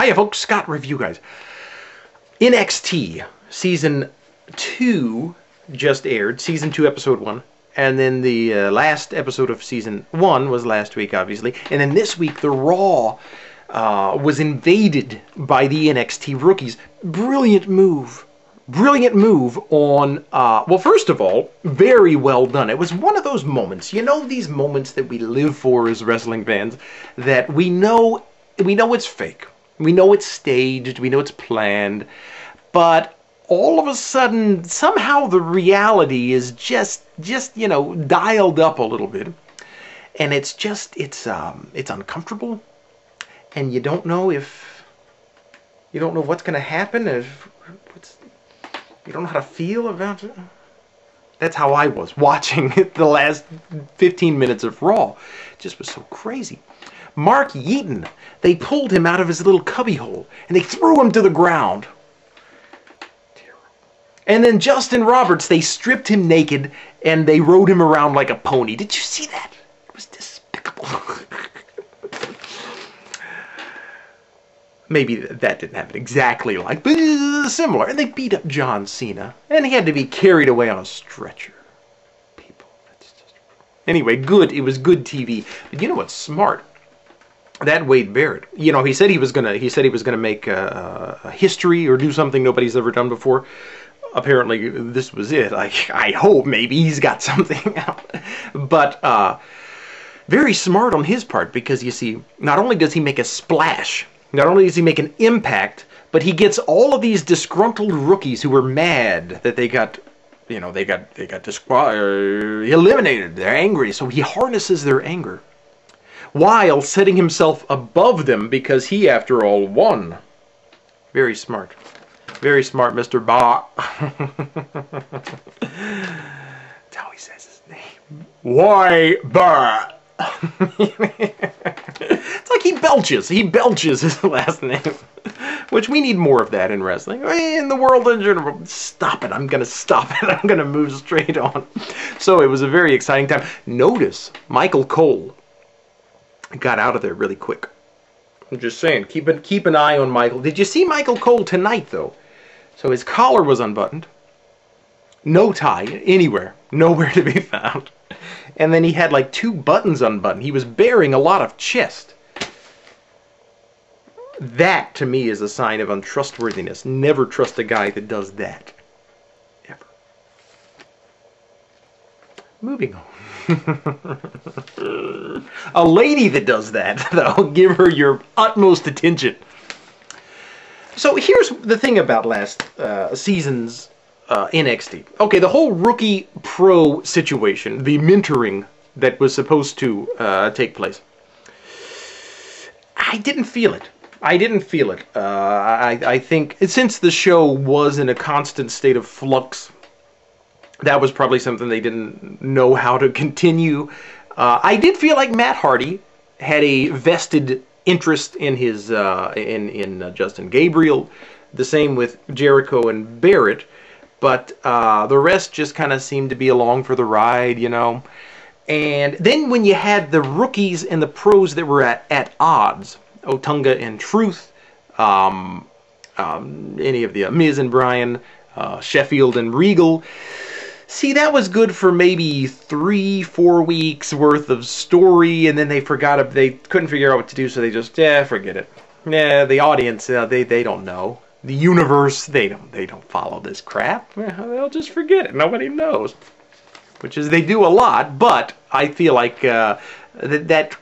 Hiya folks, Scott Review guys. NXT Season 2 just aired, Season 2 Episode 1. And then the last episode of Season 1 was last week, obviously. And then this week, the Raw was invaded by the NXT rookies. Brilliant move. Brilliant move on, well, first of all, very well done. It was one of those moments, you know, these moments that we live for as wrestling fans, that we know it's fake. We know it's staged, we know it's planned, but all of a sudden, somehow the reality is just you know, dialed up a little bit. And it's uncomfortable, and you don't know what's going to happen, you don't know how to feel about it. That's how I was watching the last 15 minutes of Raw. It just was so crazy. Mark Yeaton, they pulled him out of his little cubbyhole, and they threw him to the ground. And then Justin Roberts, they stripped him naked, and they rode him around like a pony. Did you see that? It was despicable. Maybe that didn't happen exactly like, but similar. And they beat up John Cena, and he had to be carried away on a stretcher. People, that's just... Anyway, good. It was good TV. But you know what's smart? That Wade Barrett, you know, he said he was gonna make a history or do something nobody's ever done before. Apparently, this was it. I hope maybe he's got something out. But very smart on his part, because you see, not only does he make a splash, not only does he make an impact, but he gets all of these disgruntled rookies who were mad that they got, you know, they got eliminated. They're angry, so he harnesses their anger, while setting himself above them because he, after all, won. Very smart. Very smart, Mr. Ba. That's how he says his name. Why Ba? It's like he belches. He belches his last name. Which we need more of that in wrestling. In the world in general. Stop it. I'm going to stop it. I'm going to move straight on. So it was a very exciting time. Notice Michael Cole got out of there really quick. I'm just saying, keep an eye on Michael. Did you see Michael Cole tonight, though? So his collar was unbuttoned. No tie anywhere. Nowhere to be found. And then he had like 2 buttons unbuttoned. He was bearing a lot of chest. That, to me, is a sign of untrustworthiness. Never trust a guy that does that. Ever. Moving on. A lady that does that, though, give her your utmost attention. So here's the thing about last season's NXT. Okay, the whole rookie pro situation, the mentoring that was supposed to take place, I didn't feel it. I didn't feel it. I think since the show was in a constant state of flux, that was probably something they didn't know how to continue. I did feel like Matt Hardy had a vested interest in his in Justin Gabriel. The same with Jericho and Barrett. But the rest just kind of seemed to be along for the ride, you know. And then when you had the rookies and the pros that were at odds, Otunga and Truth, any of the Miz and Bryan, Sheffield and Regal. See, that was good for maybe 3-4 weeks worth of story, and then they couldn't figure out what to do, so they just, forget it. Yeah, the audience, they don't know. The universe, they don't follow this crap. They'll just forget it. Nobody knows. Which is, they do a lot, but I feel like that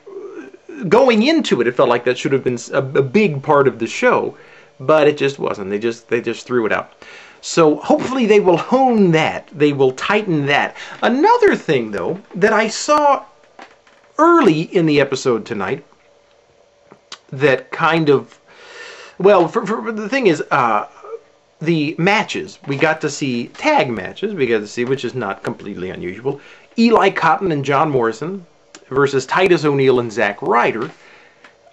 going into it, it felt like that should have been a big part of the show, but it just wasn't. They just threw it out. So hopefully they will hone that. They will tighten that. Another thing, though, that I saw early in the episode tonight that kind of, well, for the thing is, the matches, we got to see tag matches, we got to see, which is not completely unusual, Eli Cotton and John Morrison versus Titus O'Neil and Zack Ryder.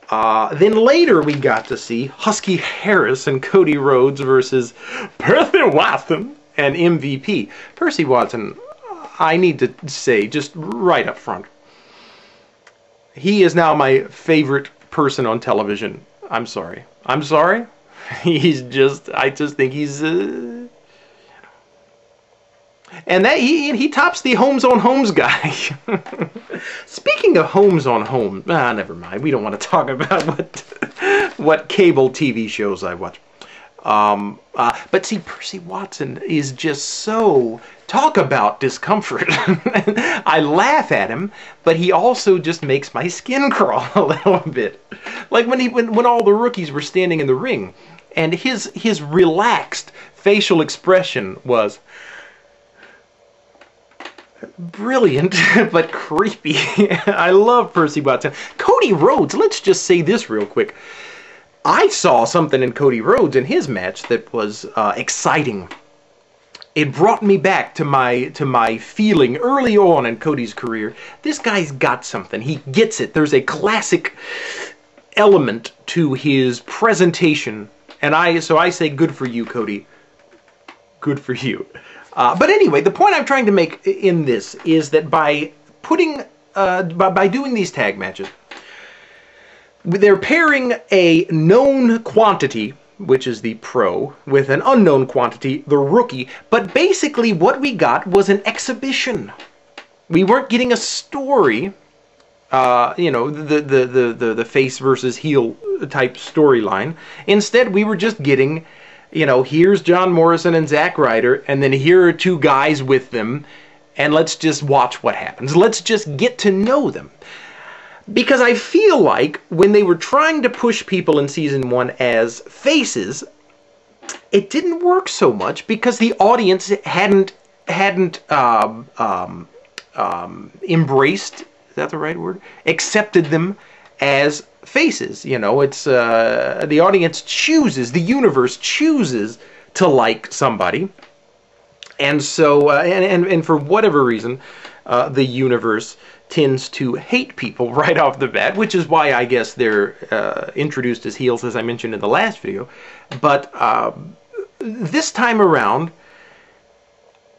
Then later we got to see Husky Harris and Cody Rhodes versus Percy Watson and MVP. Percy Watson, I need to say just right up front, he is now my favorite person on television I'm sorry. I'm sorry. He's just, I just think he's, and that he tops the Homes on Homes guy. Speaking of Homes on Homes, never mind. We don't want to talk about what cable TV shows I watch. But see, Percy Watson is just so, talk about discomfort. I laugh at him, but he also just makes my skin crawl a little bit. Like when all the rookies were standing in the ring, and his relaxed facial expression was brilliant, but creepy. I love Percy Watson. Cody Rhodes, let's just say this real quick. I saw something in Cody Rhodes in his match that was exciting. It brought me back to my feeling early on in Cody's career. This guy's got something. He gets it. There's a classic element to his presentation, and so I say good for you, Cody. Good for you. But anyway, the point I'm trying to make in this is that by doing these tag matches, they're pairing a known quantity, which is the pro, with an unknown quantity, the rookie. But basically what we got was an exhibition. We weren't getting a story, you know, the face versus heel type storyline. Instead, we were just getting, you know, here's John Morrison and Zack Ryder, and then here are two guys with them, and let's just watch what happens. Let's just get to know them. Because I feel like when they were trying to push people in Season 1 as faces, it didn't work so much because the audience hadn't embraced, is that the right word? Accepted them as faces. You know, it's the audience chooses, the universe chooses to like somebody. And so, and for whatever reason, the universe tends to hate people right off the bat, which is why I guess they're introduced as heels, as I mentioned in the last video. But this time around,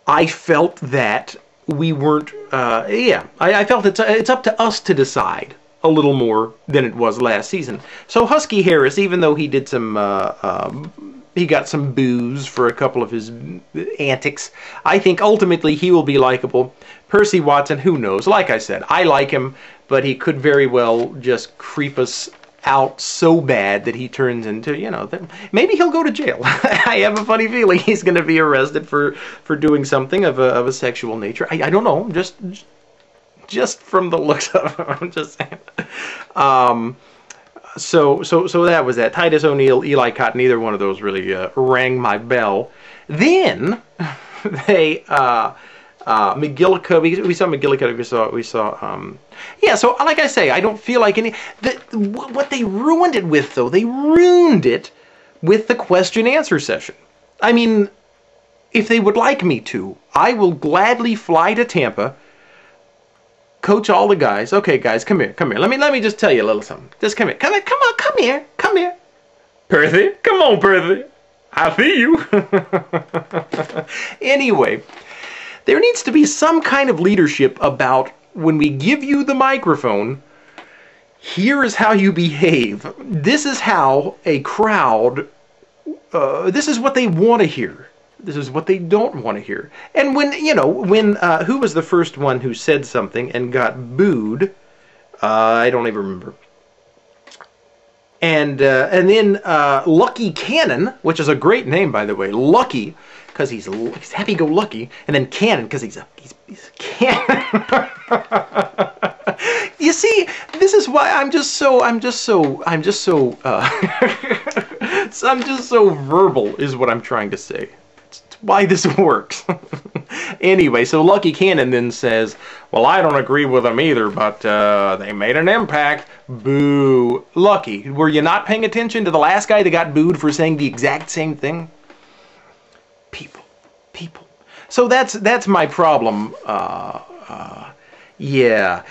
I felt that we weren't, I felt it's up to us to decide a little more than it was last season. So Husky Harris, even though he did some, he got some boos for a couple of his antics, I think ultimately he will be likable. Percy Watson, who knows? Like I said, I like him, but he could very well just creep us out so bad that he turns into, you know, maybe he'll go to jail. I have a funny feeling he's going to be arrested for doing something of a sexual nature. I don't know, just from the looks of him, I'm just saying. So that was that. Titus O'Neil, Eli Cotton, neither one of those really rang my bell. Then they McGillicuddy, we saw McGillicuddy, we saw yeah, so like I say, I don't feel like what they ruined it with, though, they ruined it with the question-answer session. I mean, if they would like me to, I will gladly fly to Tampa, coach all the guys. Okay, guys, come here. Let me just tell you a little something. Just come here. Come here. Perthy, come on, Perthy. I see you. Anyway, there needs to be some kind of leadership about when we give you the microphone, here is how you behave. This is how a crowd, this is what they want to hear. This is what they don't want to hear. And when, you know, who was the first one who said something and got booed? I don't even remember. And then Lucky Cannon, which is a great name, by the way. Lucky, because he's happy-go-lucky, and then Cannon, because he's Cannon. You see, this is why I'm just so verbal, is what I'm trying to say. It's why this works. Anyway, so Lucky Cannon then says, well, I don't agree with them either, but they made an impact. Boo. Lucky, were you not paying attention to the last guy that got booed for saying the exact same thing? People. So that's my problem. Yeah.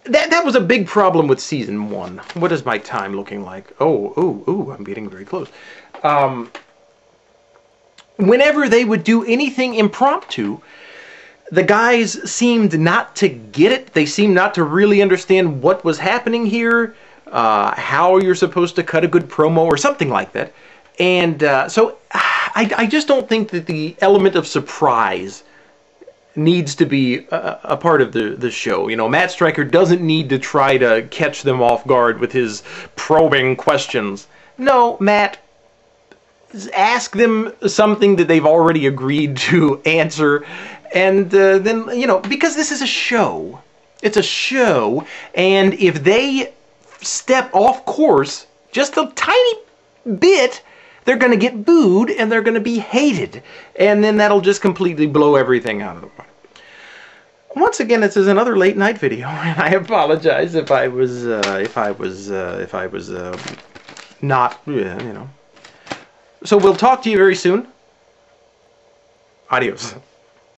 That was a big problem with Season 1. What is my time looking like? Oh, I'm getting very close. Whenever they would do anything impromptu, the guys seemed not to get it. They seemed not to really understand what was happening here. how you're supposed to cut a good promo or something like that. And so I just don't think that the element of surprise needs to be a part of the show. You know, Matt Stryker doesn't need to try to catch them off guard with his probing questions. No, Matt, ask them something that they've already agreed to answer, and then, you know, because this is a show. It's a show, and if they step off course just a tiny bit, they're going to get booed and they're going to be hated, and then that'll just completely blow everything out of the water. Once again, this is another late night video, and I apologize if I was not, you know. So we'll talk to you very soon. Adios.